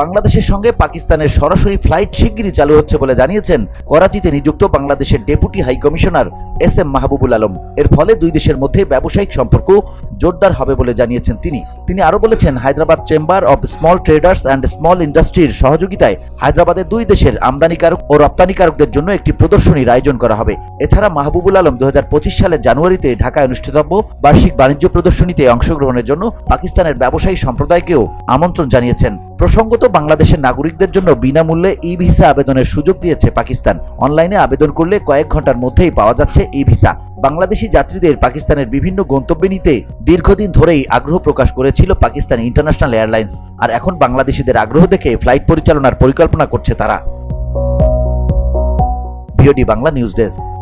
বাংলাদেশের সঙ্গে পাকিস্তানের সরাসরি ফ্লাইট শিগগিরই চালু হচ্ছে বলে জানিয়েছেন করাচিতে নিযুক্ত বাংলাদেশের deputy high commissioner SM Mahbubul Alam. এর ফলে দুই দেশের মধ্যে ব্যবসায়িক সম্পর্ক জোরদার হবে বলে জানিয়েছেন তিনি আরও বলেছেন, Hyderabad chamber of small traders and small ইন্ডাস্ট্রির সহযোগিতায় হায়দ্রাবাদের দুই দেশের আমদানিকারক ও রপ্তানিকারকদের জন্য একটি প্রদর্শনীর আয়োজন করা হবে। এছাড়া মাহবুবুল আলম 2025 সালের জানুয়ারিতে ঢাকায় অনুষ্ঠিতব্য বার্ষিক বাণিজ্য প্রদর্শনীতে অংশগ্রহণের জন্য পাকিস্তানের ব্যবসায়ী সম্প্রদায়কেও আমন্ত্রণ জানিয়েছেন। প্রসঙ্গত, বাংলাদেশের নাগরিকদের জন্য বিনামূল্যে ই-ভিসা আবেদনের সুযোগ দিয়েছে পাকিস্তান। অনলাইনে আবেদন করলে কয়েক ঘন্টার মধ্যেই পাওয়া যাচ্ছে ই-ভিসা। বাংলাদেশি যাত্রীদের পাকিস্তানের বিভিন্ন গন্তব্যে নিতে দীর্ঘদিন ধরেই আগ্রহ প্রকাশ করেছিল পাকিস্তানি ইন্টারন্যাশনাল এয়ারলাইন্স, আর এখন বাংলাদেশিদের আগ্রহ দেখে ফ্লাইট পরিচালনার পরিকল্পনা করছে তারা। VOD Bangla news desk.